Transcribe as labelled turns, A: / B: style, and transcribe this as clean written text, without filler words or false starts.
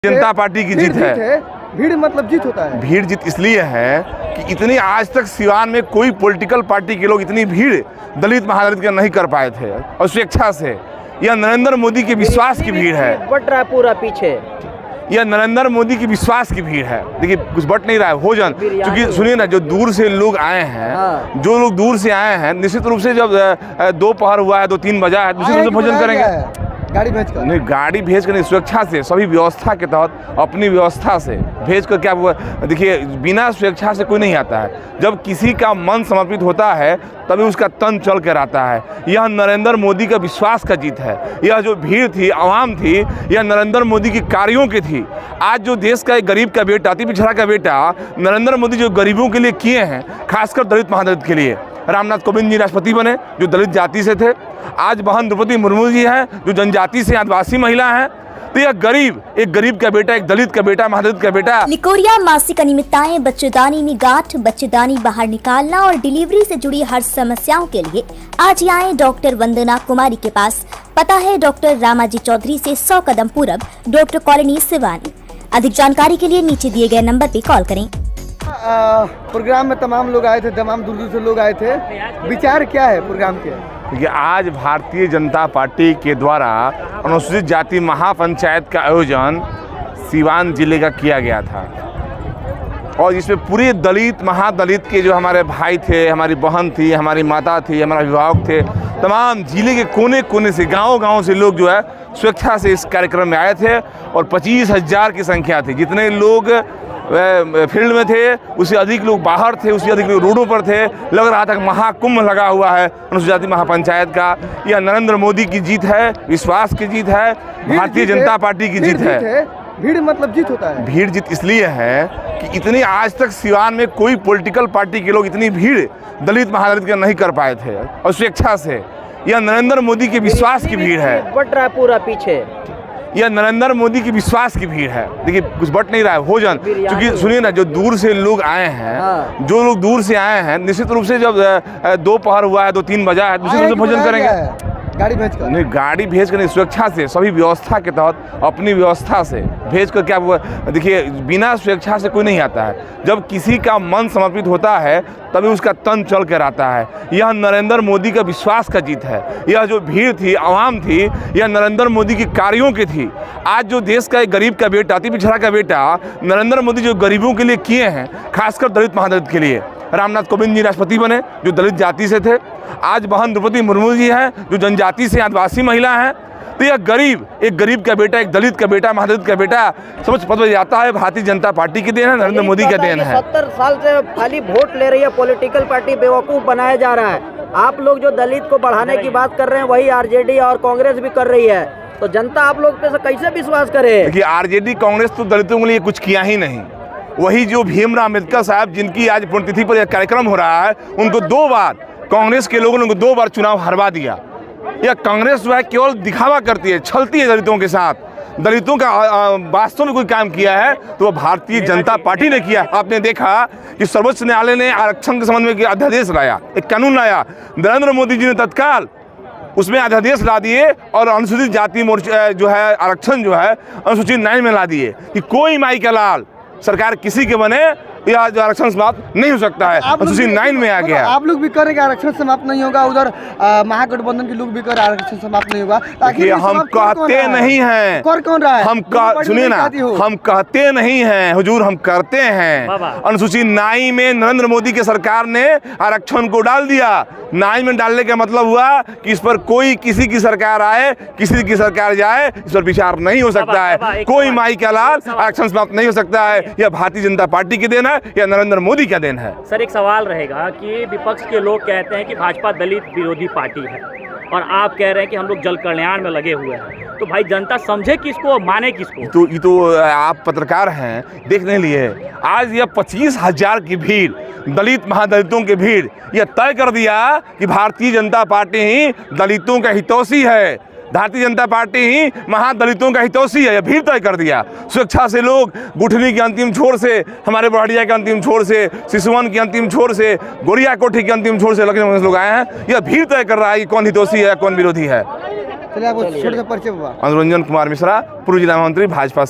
A: जनता party की जीत है।
B: भीड़ मतलब जीत होता है।
A: भीड़ जीत इसलिए है कि इतनी आज तक सिवान में कोई पॉलिटिकल पार्टी के लोग इतनी भीड़ दलित महादलित के नहीं कर पाए थे और स्वेच्छा से। यह नरेंद्र मोदी के विश्वास की भीड़ है।
C: बट रहा पूरा पीछे,
A: यह नरेंद्र मोदी की विश्वास की भीड़ है। देखिए कुछ बट नहीं रहा है भोजन, क्योंकि सुनिए ना, जो दूर से लोग आए हैं, जो लोग दूर से आए हैं, निश्चित रूप से जब दोपहर हुआ है, 2-3 बजा है, निश्चित रूप से भोजन करेंगे।
B: गाड़ी भेज कर
A: नहीं, गाड़ी भेज कर नहीं, स्वेच्छा से, सभी व्यवस्था के तहत अपनी व्यवस्था से भेज कर। क्या हुआ, देखिए बिना स्वेच्छा से कोई नहीं आता है। जब किसी का मन समर्पित होता है तभी उसका तन चल कर आता है। यह नरेंद्र मोदी का विश्वास का जीत है। यह जो भीड़ थी, आवाम थी, यह नरेंद्र मोदी के कार्यों की थी। आज जो देश का एक गरीब का बेटा, अति पिछड़ा का बेटा, नरेंद्र मोदी जो गरीबों के लिए किए हैं, खासकर दलित महादलित के लिए। रामनाथ कोविंद जी राष्ट्रपति बने जो दलित जाति से थे। आज बहन द्रौपदी मुर्मू जी हैं जो जनजाति से आदिवासी महिला हैं। तो यह गरीब, एक गरीब का बेटा, एक दलित का बेटा, महादलित का बेटा।
D: निकोरिया मासिक अनियमितताएं, बच्चेदानी में गांठ, बच्चेदानी बाहर निकालना और डिलीवरी से जुड़ी हर समस्याओं के लिए आज ही आए डॉक्टर वंदना कुमारी के पास। पता है डॉक्टर रामाजी चौधरी से 100 कदम पूरब, डॉक्टर कॉलोनी सिवानी। अधिक जानकारी के लिए नीचे दिए गए नंबर पे कॉल करें।
B: प्रोग्राम में तमाम लोग आए थे, तमाम दूर दूर से लोग आए थे। विचार क्या है प्रोग्राम के?
A: देखिए आज भारतीय जनता पार्टी के द्वारा अनुसूचित जाति महापंचायत का आयोजन सिवान जिले का किया गया था और इसमें पूरे दलित महादलित के जो हमारे भाई थे, हमारी बहन थी, हमारी माता थी, हमारे अभिभावक थे, तमाम जिले के कोने कोने से, गांव-गांव से लोग जो है स्वेच्छा से इस कार्यक्रम में आए थे और 25,000 की संख्या थी। जितने लोग फील्ड में थे उससे अधिक लोग बाहर थे, उससे अधिक लोग रोडों पर थे। लग रहा था कि महाकुंभ लगा हुआ है अनुसूचित जाति महापंचायत का। यह नरेंद्र मोदी की जीत है, विश्वास की जीत है, भारतीय जनता पार्टी की जीत है।
B: भीड़ मतलब जीत होता है।
A: भीड़ जीत इसलिए है कि इतनी आज तक सिवान में कोई पॉलिटिकल पार्टी के लोग इतनी भीड़ दलित महादलित के नहीं कर पाए थे और स्वेच्छा से। यह नरेंद्र मोदी के विश्वास की भीड़ है।
C: बट रहा पूरा पीछे,
A: यह नरेंद्र मोदी की विश्वास की भीड़ है। देखिए कुछ बट नहीं रहा है भोजन, क्योंकि सुनिए ना, जो दूर से लोग आए हैं, जो लोग दूर से आए हैं, निश्चित रूप से जब दोपहर हुआ है, 2-3 बजा है, निश्चित रूप से भोजन करेंगे।
B: गाड़ी भेज कर
A: नहीं, गाड़ी भेज कर नहीं, स्वेच्छा से, सभी व्यवस्था के तहत अपनी व्यवस्था से भेज कर। क्या हुआ, देखिए बिना स्वेच्छा से कोई नहीं आता है। जब किसी का मन समर्पित होता है तभी उसका तन चल कर आता है। यह नरेंद्र मोदी का विश्वास का जीत है। यह जो भीड़ थी, आवाम थी, यह नरेंद्र मोदी के कार्यों की थी। आज जो देश का एक गरीब का बेटा, अति पिछड़ा का बेटा, नरेंद्र मोदी जो गरीबों के लिए किए हैं, खासकर दलित महादलित के लिए। रामनाथ कोविंद जी राष्ट्रपति बने जो दलित जाति से थे। आज बहन द्रौपदी मुर्मू जी हैं जो जनजाति से आदिवासी महिला हैं। तो यह गरीब, एक गरीब का बेटा, एक दलित का बेटा, महादलित का बेटा समझ पता जाता है भारतीय जनता पार्टी की देन है, नरेंद्र मोदी का देन है।
C: 70 साल से खाली वोट ले रही है, पॉलिटिकल पार्टी बेवकूफ बनाया जा रहा है। आप लोग जो दलित को बढ़ाने की बात कर रहे हैं वही आरजेडी और कांग्रेस भी कर रही है, तो जनता आप लोग पे कैसे विश्वास करे?
A: देखिए आरजेडी कांग्रेस तो दलितों के लिए कुछ किया ही नहीं। वही जो भीमराव अम्बेडकर साहब जिनकी आज पुण्यतिथि पर यह कार्यक्रम हो रहा है, उनको 2 बार कांग्रेस के लोगों ने उनको 2 बार चुनाव हरवा दिया। यह कांग्रेस जो है केवल दिखावा करती है, छलती है दलितों के साथ। दलितों का वास्तव में कोई काम किया है तो वह भारतीय जनता पार्टी ने किया। आपने देखा कि सर्वोच्च न्यायालय ने आरक्षण के संबंध में अध्यादेश लाया, एक कानून लाया। नरेंद्र मोदी जी ने तत्काल उसमें अध्यादेश ला दिए और अनुसूचित जाति मोर्चा जो है, आरक्षण जो है अनुसूचित 9 में ला दिए कि कोई माई का लाल सरकार किसी के बने या जो आरक्षण समाप्त नहीं हो सकता है। अनुसूचित 9 में आ गया।
B: आप लोग भी करें कि आरक्षण समाप्त नहीं होगा, उधर महागठबंधन के लोग भी कर आरक्षण समाप्त नहीं होगा।
A: देखिए हम कहते नहीं हैं,
B: कर कौन रहा है?
A: हम सुनिए ना, हम कहते नहीं हैं हुजूर, हम करते हैं। अनुसूचित 9 में नरेंद्र मोदी की सरकार ने आरक्षण को डाल दिया। 9 में डालने का मतलब हुआ कि इस पर कोई, किसी की सरकार आए, किसी की सरकार जाए, इस पर विचार नहीं हो सकता है। कोई माई का लाल आरक्षण समाप्त नहीं हो सकता है। यह भारतीय जनता पार्टी की देन है या नरेंद्र मोदी का देन है?
E: सर एक सवाल रहेगा कि विपक्ष के लोग कहते हैं कि भाजपा दलित विरोधी पार्टी है और आप कह रहे हैं कि हम लोग जल कल्याण में लगे हुए हैं, तो भाई जनता समझे किसको, माने किसको?
A: ये तो आप पत्रकार हैं, देख नहीं लिए। आज यह 25,000 की भीड़, दलित महादलितों की भीड़, यह तय कर दिया कि भारतीय जनता पार्टी ही दलितों का हितैषी है, भारतीय जनता पार्टी ही महादलितों का हितैषी है। यह भीड़ तय कर दिया। स्वेच्छा से लोग गुठनी की अंतिम छोर से, हमारे बढ़िया के अंतिम छोर से, सिसवन की अंतिम छोर से, गोरिया कोठी के अंतिम छोर से लोग आए हैं। यह भीड़ तय कर रहा है कि कौन हितैषी है, कौन विरोधी है।
B: चलिए आप छोटे से परिचय।
A: अनुरंजन कुमार मिश्रा, पूर्व जिला मंत्री, भाजपा।